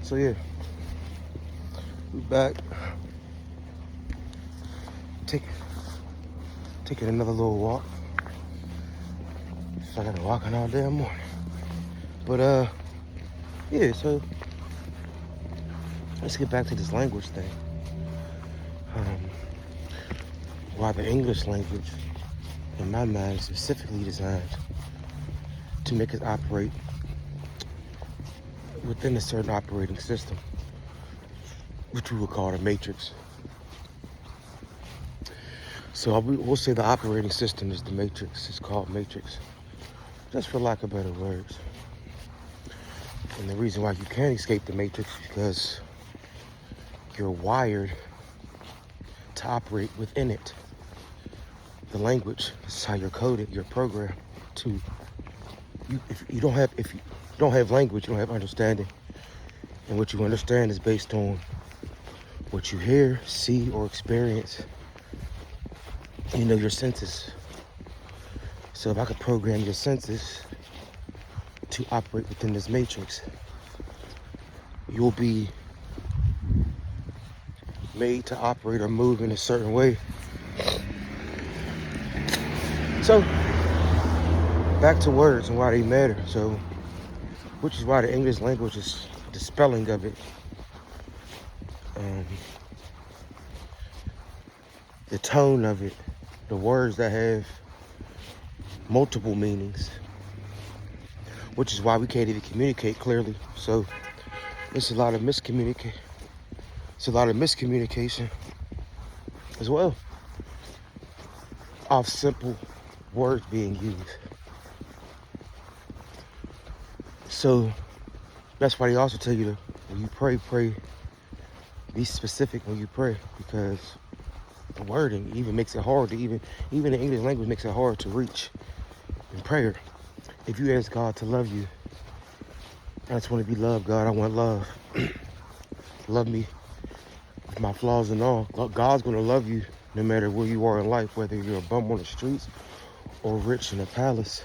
So yeah, we back. Taking another little walk. So I gotta walk all damn morning. But yeah, so let's get back to this language thing. Why the English language, in my mind, is specifically designed to make us operate within a certain operating system, which we would call the matrix. So we'll say the operating system is the matrix. It's called matrix, just for lack of better words. And the reason why you can't escape the matrix is because you're wired to operate within it. The language is how you're coded, you're programmed to. If you don't have language, you don't have understanding. And what you understand is based on what you hear, see, or experience. Your senses. So if I could program your senses to operate within this matrix, you'll be made to operate or move in a certain way. So back to words and why they matter. So, which is why the English language is the spelling of it. The tone of it, the words that have multiple meanings, which is why we can't even communicate clearly. So it's a lot of miscommunication. It's a lot of miscommunication as well of simple words being used. So that's why they also tell you to, when you pray, be specific when you pray, because the wording even makes it hard to even the English language makes it hard to reach in prayer. If you ask God to love you, I just want to be loved, God. I want love. Love me with my flaws and all. God's going to love you no matter where you are in life, whether you're a bum on the streets or rich in a palace.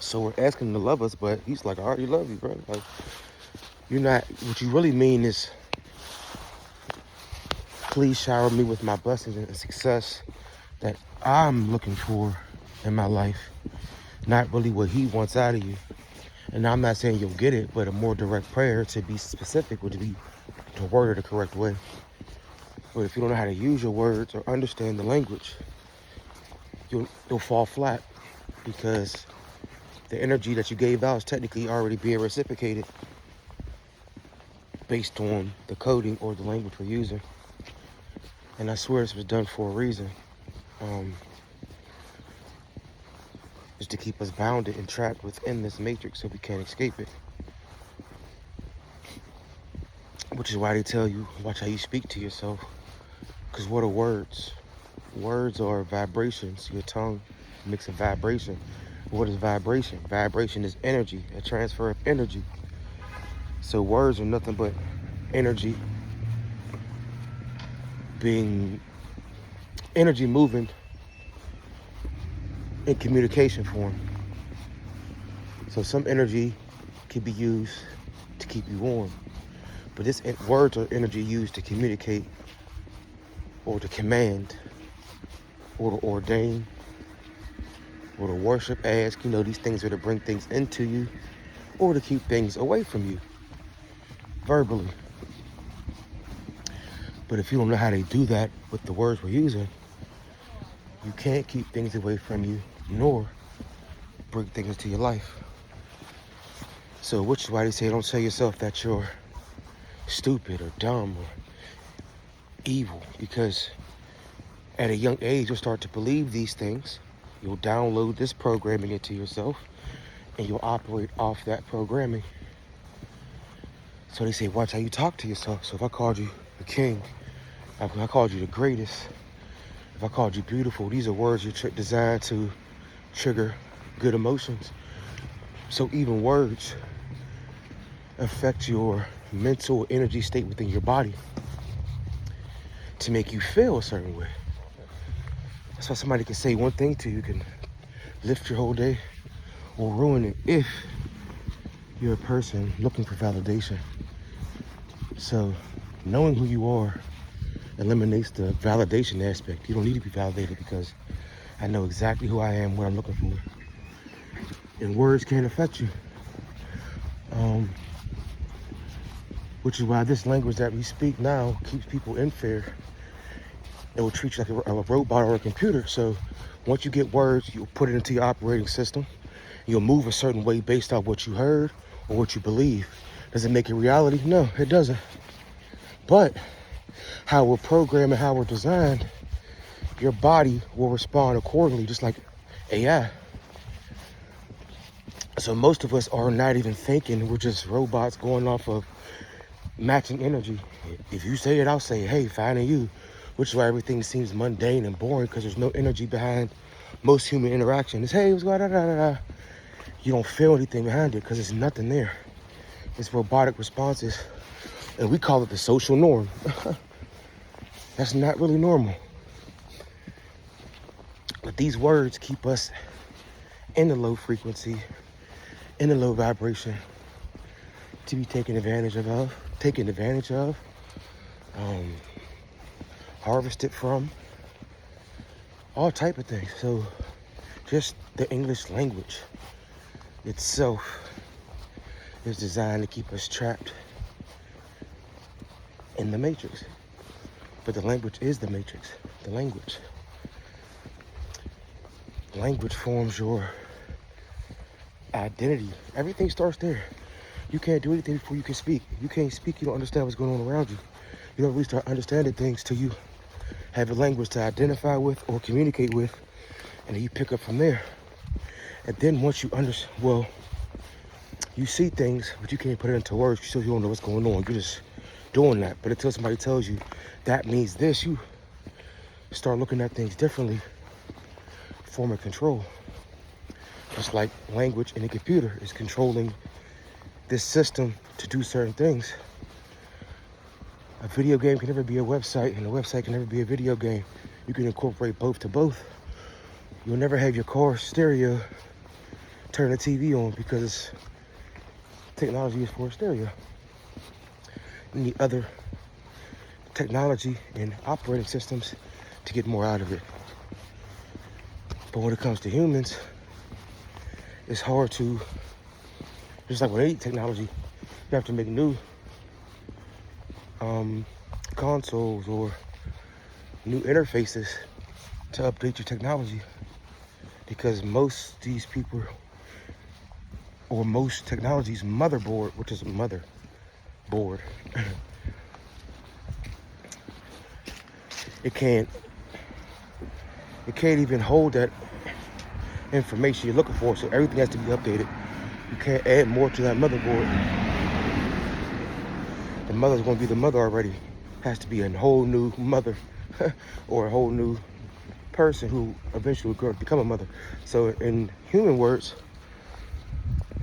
So we're asking him to love us, but he's like, I already love you, bro. Like, you're not, what you really mean is, please shower me with my blessings and success that I'm looking for in my life, not really what he wants out of you. And I'm not saying you'll get it, but a more direct prayer, to be specific, would be to word it the correct way. But if you don't know how to use your words or understand the language, you'll fall flat, because the energy that you gave out is technically already being reciprocated based on the coding or the language we're using. And I swear this was done for a reason. Is to keep us bounded and trapped within this matrix so we can't escape it. Which is why they tell you, watch how you speak to yourself. Because what are words? Words are vibrations. Your tongue makes a vibration. What is vibration? Vibration is energy, a transfer of energy. So words are nothing but energy moving in communication form. So some energy can be used to keep you warm, but words are energy used to communicate, or to command, or to ordain, or to worship, ask. These things are to bring things into you, or to keep things away from you, verbally. But if you don't know how to do that with the words we're using, you can't keep things away from you, nor bring things into your life. So, which is why they say don't tell yourself that you're stupid or dumb or evil, because at a young age, you'll start to believe these things. You'll download this programming into yourself, and you'll operate off that programming. So they say, watch how you talk to yourself. So if I called you the king, if I called you the greatest, if I called you beautiful, these are words you're designed to trigger good emotions. So even words affect your mental energy state within your body to make you feel a certain way. That's why somebody can say one thing to you can lift your whole day or ruin it if You're a person looking for validation. So knowing who you are eliminates the validation aspect. You don't need to be validated because I know exactly who I am, what I'm looking for. And words can't affect you. Which is why this language that we speak now keeps people in fear. It will treat you like a robot or a computer. So once you get words, you'll put it into your operating system. You'll move a certain way based off what you heard or what you believe. Does it make it reality? No, it doesn't. But how we're programmed and how we're designed, your body will respond accordingly, just like AI. So most of us are not even thinking. We're just robots going off of matching energy. If you say it, I'll say, hey, finding you. Which is why everything seems mundane and boring, because there's no energy behind most human interaction. It's, hey, what's going on? You don't feel anything behind it because there's nothing there. It's robotic responses. And we call it the social norm. That's not really normal. But these words keep us in the low frequency, in the low vibration, to be taken advantage of, harvested from, all type of things. So just the English language itself is designed to keep us trapped in the matrix. But the language is the matrix. The language. Language forms your identity. Everything starts there. You can't do anything before you can speak. You can't speak, you don't understand what's going on around you. You don't really start understanding things till you have a language to identify with or communicate with, and then you pick up from there. And then once you you see things, but you can't put it into words. You still don't know what's going on. You're just doing that. But until somebody tells you that means this, you start looking at things differently. Form of control. Just like language in a computer is controlling this system to do certain things. A video game can never be a website, and a website can never be a video game. You can incorporate both to both. You'll never have your car stereo turn the TV on because technology is for a stereo. You need other technology and operating systems to get more out of it. But when it comes to humans, it's hard to, just like with any technology, you have to make new consoles or new interfaces to update your technology, because most these people, or most technology's motherboard, which is a motherboard, it can't even hold that information you're looking for, so everything has to be updated. You can't add more to that motherboard. The mother's going to be the mother already. Has to be a whole new mother or a whole new person who eventually will become a mother. So in human words,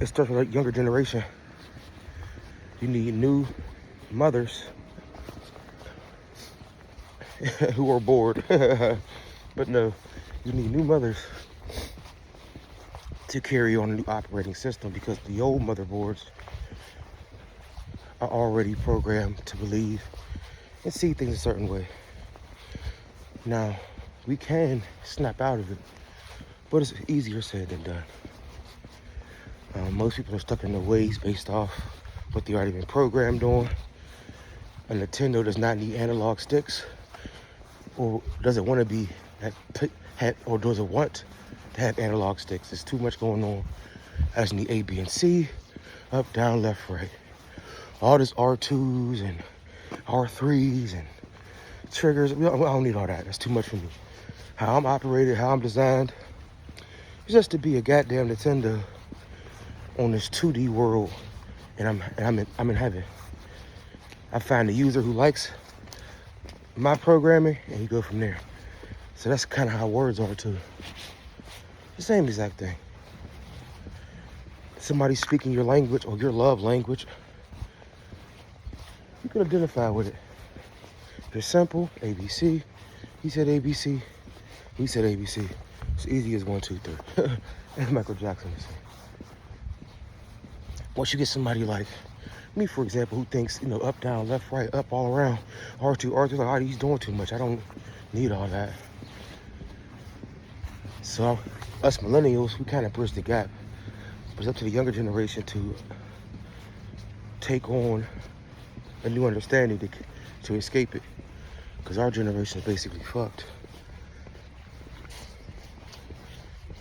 it starts with a younger generation. You need new mothers who are bored. But no, you need new mothers to carry on a new operating system, because the old motherboards are already programmed to believe and see things a certain way. Now, we can snap out of it, but it's easier said than done. Most people are stuck in their ways based off what they already been programmed on. A Nintendo does not need analog sticks, or does it want to be or does it want to have analog sticks? There's too much going on. I just need A, B, and C, up, down, left, right. All this R2s and R3s and triggers. I don't need all that. That's too much for me. How I'm operated, how I'm designed, is just to be a goddamn Nintendo on this 2D world, and I'm in heaven. I find a user who likes my programming, and you go from there. So that's kind of how words are too. The same exact thing. Somebody speaking your language or your love language, you can identify with it. It's simple, ABC. He said ABC. We said ABC. It's easy as 1, 2, 3. And Michael Jackson is saying. once you get somebody like me, for example, who thinks, you know, up, down, left, right, up, all around, R2, R2, like, oh, he's doing too much. I don't need all that. So us millennials, we kind of bridge the gap. But it's up to the younger generation to take on a new understanding to escape it. Because our generation is basically fucked.